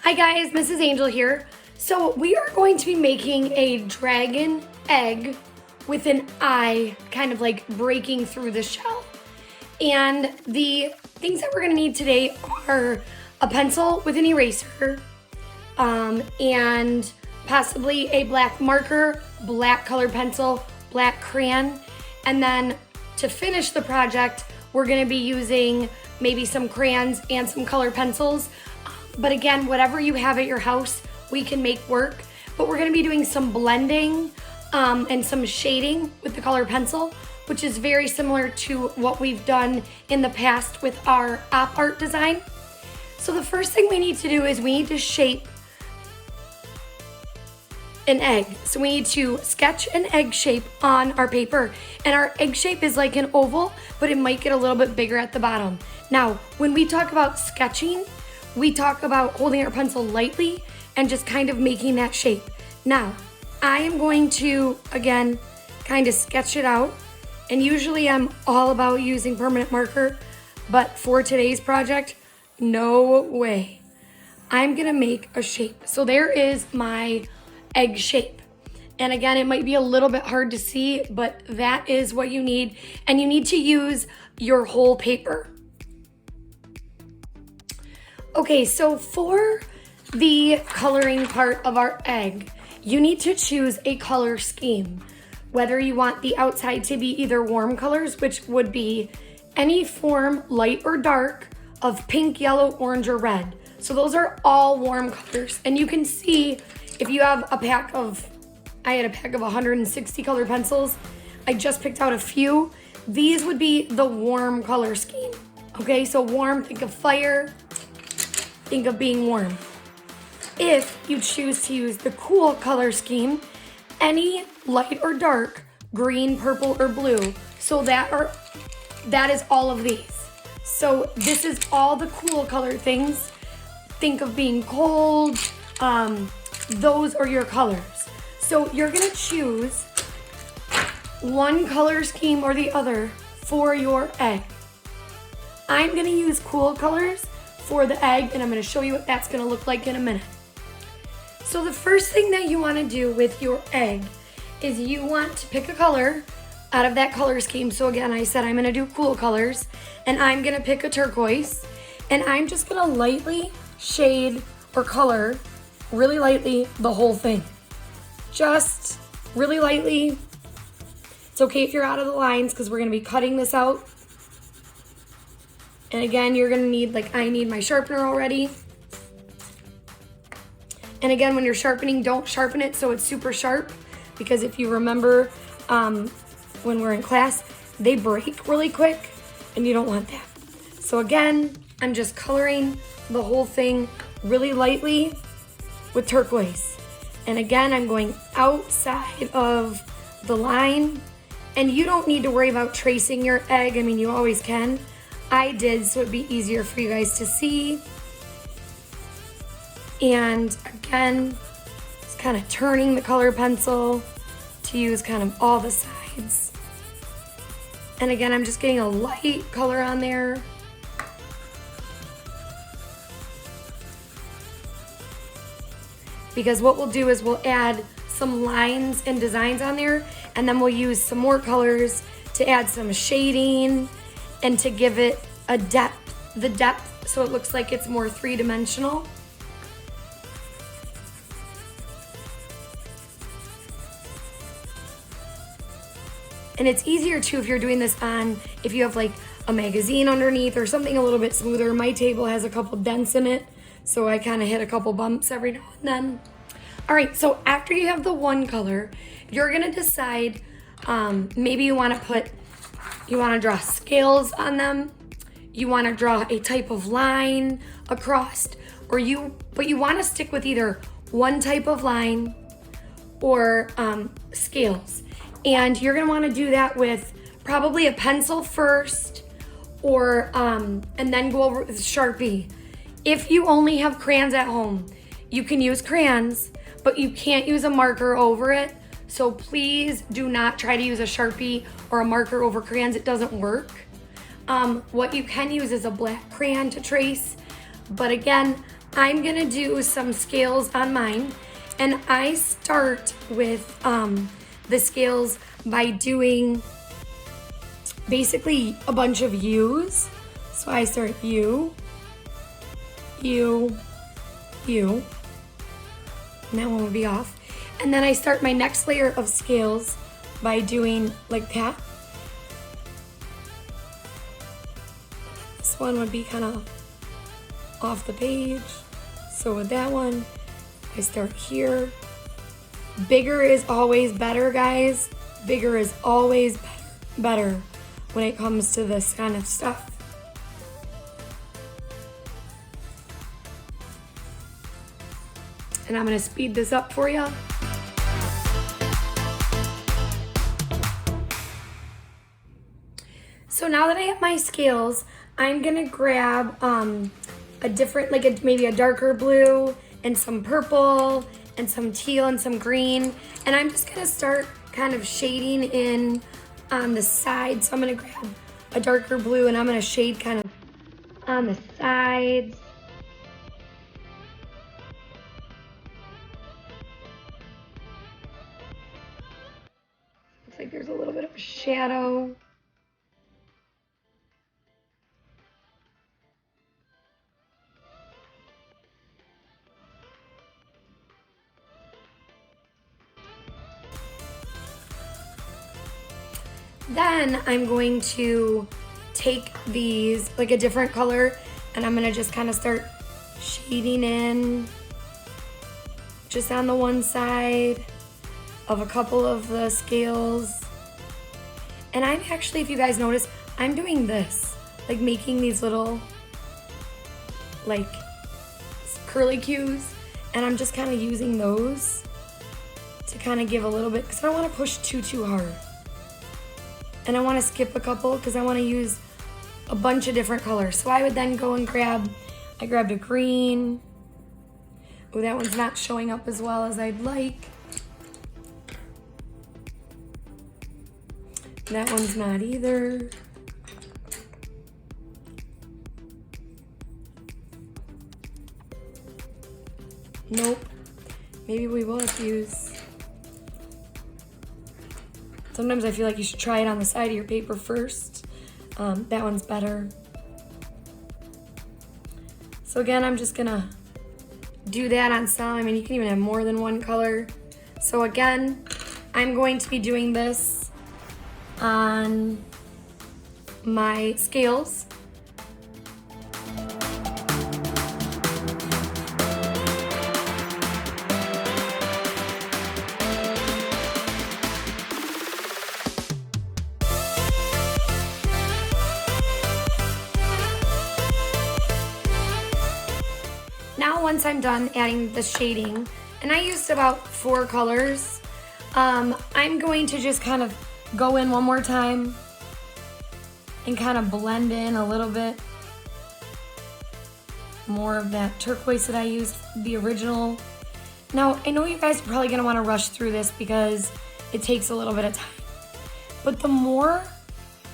Hi guys, Mrs. Angel here. So we are going to be making a dragon egg with an eye kind of like breaking through the shell. And the things that we're gonna need today are a pencil with an eraser, and possibly a black marker, black colored pencil, black crayon. And then to finish the project, we're gonna be using maybe some crayons and some colored pencils. But again, whatever you have at your house, we can make work. But we're gonna be doing some blending and some shading with the colored pencil, which is very similar to what we've done in the past with our op art design. So the first thing we need to do is we need to shape an egg. So we need to sketch an egg shape on our paper. And our egg shape is like an oval, but it might get a little bit bigger at the bottom. Now, when we talk about sketching, we talk about holding our pencil lightly and just kind of making that shape. Now, I am going to, again, kind of sketch it out. And usually I'm all about using permanent marker, but for today's project, no way. I'm gonna make a shape. So there is my egg shape. And again, it might be a little bit hard to see, but that is what you need. And you need to use your whole paper. Okay, so for the coloring part of our egg, you need to choose a color scheme. Whether you want the outside to be either warm colors, which would be any form, light or dark, of pink, yellow, orange, or red. So those are all warm colors. And you can see if you have a pack of, I had a pack of 160 colored pencils. I just picked out a few. These would be the warm color scheme. Okay, so warm, think of fire, think of being warm. If you choose to use the cool color scheme, any light or dark, green, purple, or blue. So that is all of these. So this is all the cool color things. Think of being cold. Those are your colors. So you're gonna choose one color scheme or the other for your egg. I'm gonna use cool colors for the egg, and I'm gonna show you what that's gonna look like in a minute. So the first thing that you wanna do with your egg is you want to pick a color out of that color scheme. So again, I said I'm gonna do cool colors, and I'm gonna pick a turquoise, and I'm just gonna lightly shade or color, really lightly, the whole thing. Just really lightly. It's okay if you're out of the lines because we're gonna be cutting this out. And again, you're gonna need, like I need my sharpener already. And again, when you're sharpening, don't sharpen it so it's super sharp, because if you remember when we're in class, they break really quick and you don't want that. So again, I'm just coloring the whole thing really lightly with turquoise. And again, I'm going outside of the line, and you don't need to worry about tracing your egg. I mean, you always can. I did, so it'd be easier for you guys to see. And again, just kind of turning the color pencil to use kind of all the sides. And again, I'm just getting a light color on there. Because what we'll do is we'll add some lines and designs on there, and then we'll use some more colors to add some shading and to give it a depth, the depth, so it looks like it's more three-dimensional. And it's easier too if you're doing this on, if you have like a magazine underneath or something a little bit smoother. My table has a couple dents in it, so I kind of hit a couple bumps every now and then. All right, so after you have the one color, you're gonna decide, maybe you wanna draw scales on them, you wanna draw a type of line across, but you wanna stick with either one type of line or scales. And you're gonna wanna do that with probably a pencil first, or and then go over with Sharpie. If you only have crayons at home, you can use crayons, but you can't use a marker over it. So please do not try to use a Sharpie or a marker over crayons. It doesn't work. What you can use is a black crayon to trace. But again, I'm gonna do some scales on mine, and I start with the scales by doing basically a bunch of U's. So I start U, U, U, and that one would be off. And then I start my next layer of scales by doing like that. This one would be kind of off the page. So with that one, I start here. Bigger is always better, guys. Bigger is always better when it comes to this kind of stuff. And I'm gonna speed this up for you. So now that I have my scales, I'm gonna grab a different, like maybe a darker blue and some purple and some teal and some green. And I'm just gonna start kind of shading in on the side. So I'm gonna grab a darker blue and I'm gonna shade kind of on the sides. Looks like there's a little bit of a shadow. Then I'm going to take these, like a different color, and I'm gonna just kind of start shading in just on the one side of a couple of the scales. And I'm actually, if you guys notice, I'm doing this, like making these little like curly cues, and I'm just kind of using those to kind of give a little bit, because I don't want to push too hard. And I want to skip a couple because I want to use a bunch of different colors. So I would then go and I grabbed a green. Oh, that one's not showing up as well as I'd like. That one's not either. Nope. Maybe we will have to use. Sometimes I feel like you should try it on the side of your paper first. That one's better. So again, I'm just gonna do that on some. I mean, you can even have more than one color. So again, I'm going to be doing this on my scales. Now once I'm done adding the shading, and I used about 4 colors, I'm going to just kind of go in one more time and kind of blend in a little bit more of that turquoise that I used, the original. Now, I know you guys are probably gonna wanna rush through this because it takes a little bit of time, but the more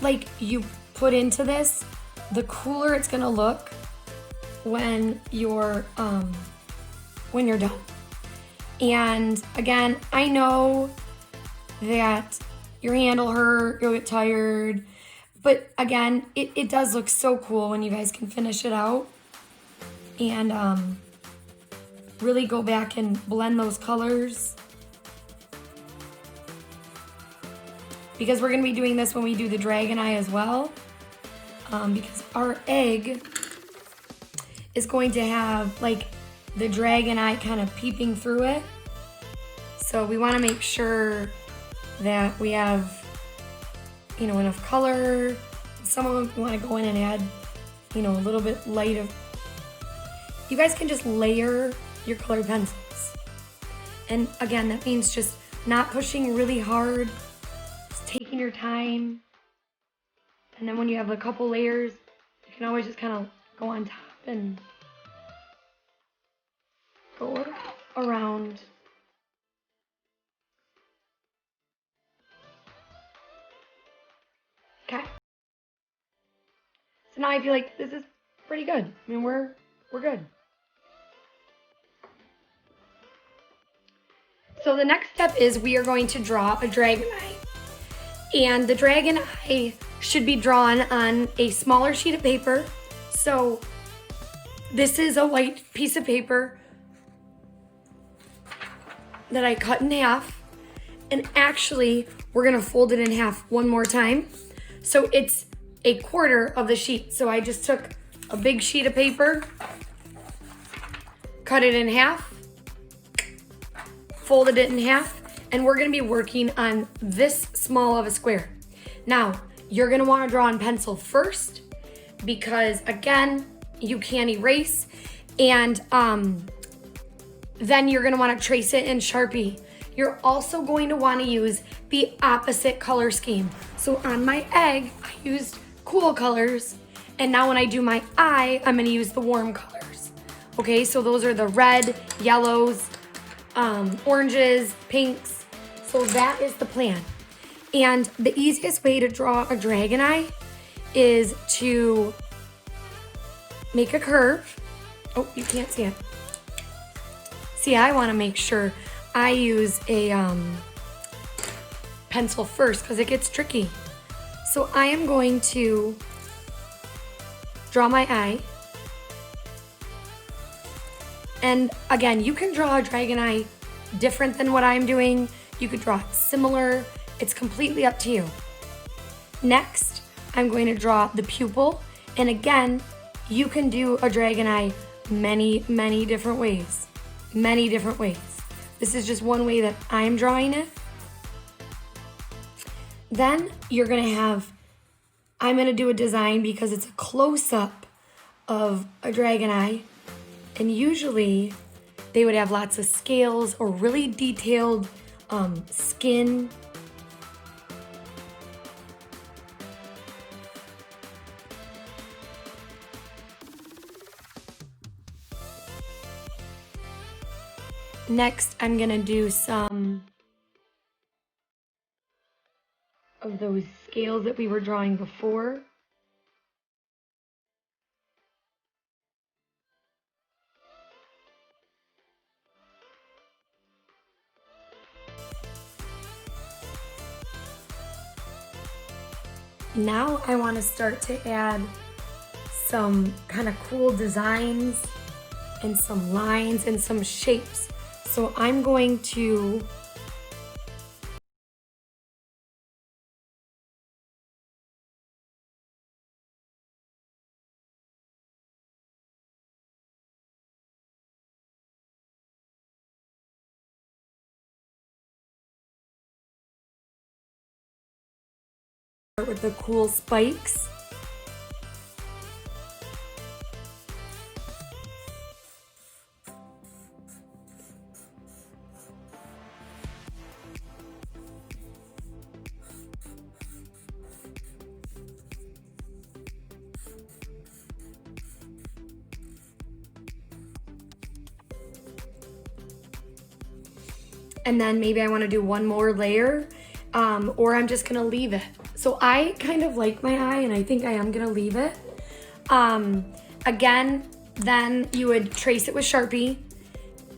like you put into this, the cooler it's gonna look when you're done. And again, I know that your hand will hurt, you'll get tired, but again, it does look so cool when you guys can finish it out and really go back and blend those colors, because we're gonna be doing this when we do the dragon eye as well, because our egg is going to have like the dragon eye kind of peeping through it. So we want to make sure that we have, you know, enough color. Some of them want to go in and add, you know, a little bit light of. You guys can just layer your colored pencils. And again, that means just not pushing really hard, just taking your time. And then when you have a couple layers, you can always just kind of go on top and go around. Okay. So now I feel like this is pretty good. I mean, we're good. So the next step is we are going to draw a dragon eye. And the dragon eye should be drawn on a smaller sheet of paper. So this is a white piece of paper that I cut in half. And actually, we're gonna fold it in half one more time. So it's a quarter of the sheet. So I just took a big sheet of paper, cut it in half, folded it in half, and we're gonna be working on this small of a square. Now, you're gonna wanna draw in pencil first because again, you can't erase, and then you're gonna wanna trace it in Sharpie. You're also going to wanna use the opposite color scheme. So on my egg, I used cool colors, and now when I do my eye, I'm gonna use the warm colors. Okay, so those are the red, yellows, oranges, pinks. So that is the plan. And the easiest way to draw a dragon eye is to make a curve. Oh, you can't see it. See, I wanna make sure I use a pencil first because it gets tricky. So I am going to draw my eye. And again, you can draw a dragon eye different than what I'm doing. You could draw it similar. It's completely up to you. Next, I'm going to draw the pupil. And again, you can do a dragon eye many, many different ways. Many different ways. This is just one way that I'm drawing it. Then you're gonna have, I'm gonna do a design because it's a close-up of a dragon eye. And usually they would have lots of scales or really detailed skin. Next, I'm gonna do some of those scales that we were drawing before. Now I want to start to add some kind of cool designs and some lines and some shapes. So I'm going to start with the cool spikes. And then maybe I want to do one more layer, or I'm just gonna leave it. So I kind of like my eye, and I think I am gonna leave it. Again, then you would trace it with Sharpie,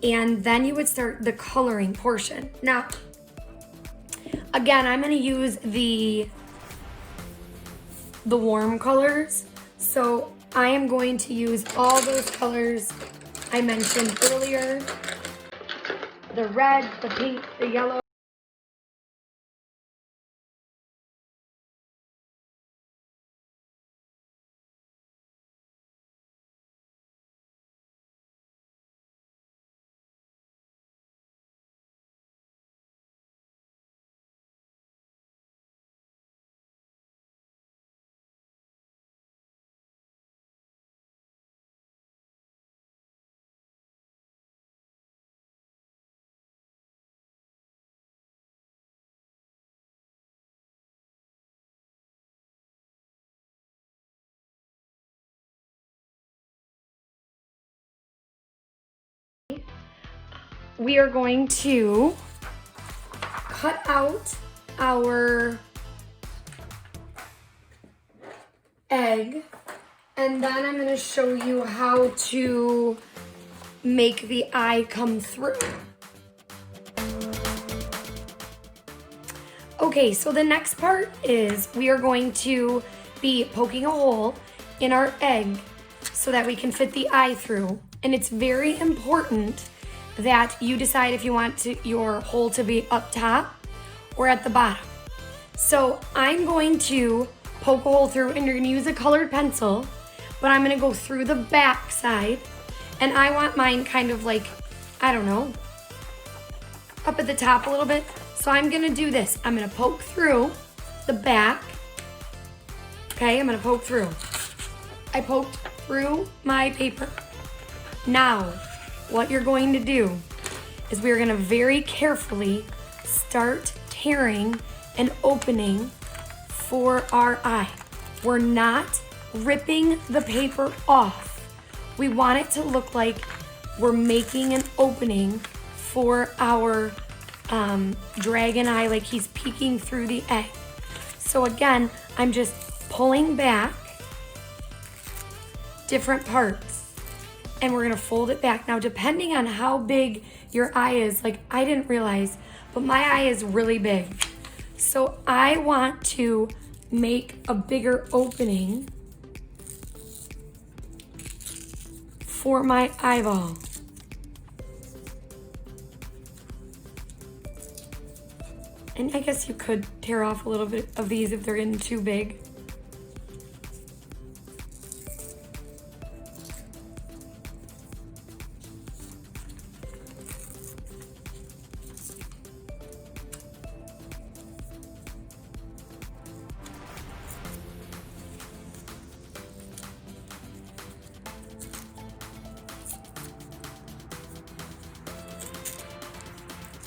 and then you would start the coloring portion. Now, again, I'm gonna use the warm colors. So I am going to use all those colors I mentioned earlier. The red, the pink, the yellow. We are going to cut out our egg, and then I'm going to show you how to make the eye come through. Okay, so the next part is we are going to be poking a hole in our egg so that we can fit the eye through. And it's very important that you decide if you want your hole to be up top or at the bottom. So I'm going to poke a hole through, and you're gonna use a colored pencil, but I'm gonna go through the back side, and I want mine kind of like, I don't know, up at the top a little bit. So I'm gonna do this. I'm gonna poke through the back. Okay, I'm gonna poke through. I poked through my paper. Now, what you're going to do is we're gonna very carefully start tearing and opening for our eye. We're not ripping the paper off. We want it to look like we're making an opening for our dragon eye, like he's peeking through the egg. So again, I'm just pulling back different parts, and we're gonna fold it back. Now, depending on how big your eye is, like I didn't realize, but my eye is really big. So I want to make a bigger opening for my eyeball. And I guess you could tear off a little bit of these if they're getting too big.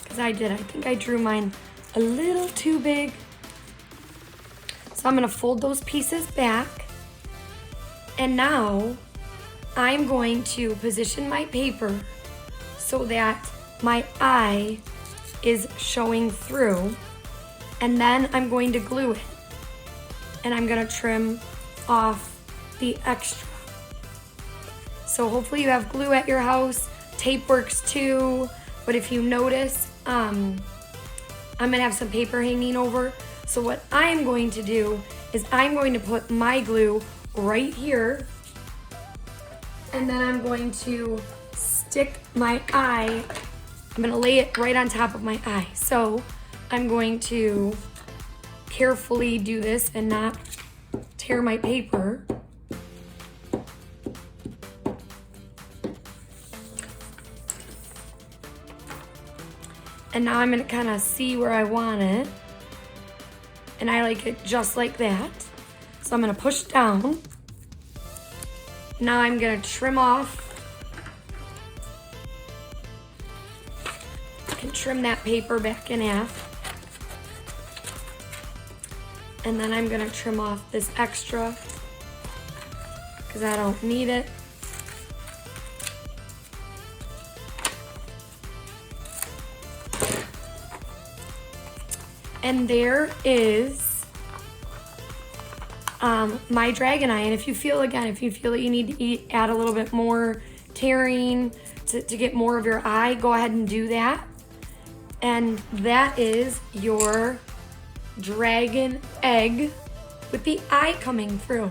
Because I think I drew mine a little too big. So I'm gonna fold those pieces back. And now I'm going to position my paper so that my eye is showing through. And then I'm going to glue it. And I'm gonna trim off the extra. So hopefully you have glue at your house. Tape works too. But if you notice, I'm gonna have some paper hanging over. So what I'm going to do is I'm going to put my glue right here, and then I'm going to stick my eye. I'm gonna lay it right on top of my eye. So I'm going to carefully do this and not tear my paper. And now I'm gonna kind of see where I want it. And I like it just like that. So I'm gonna push down. Now I'm gonna trim off. I can trim that paper back in half. And then I'm gonna trim off this extra because I don't need it. And there is my dragon eye. And if you feel that you need to add a little bit more tearing to get more of your eye, go ahead and do that. And that is your dragon egg with the eye coming through.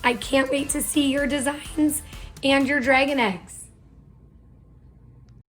I can't wait to see your designs and your dragon eggs.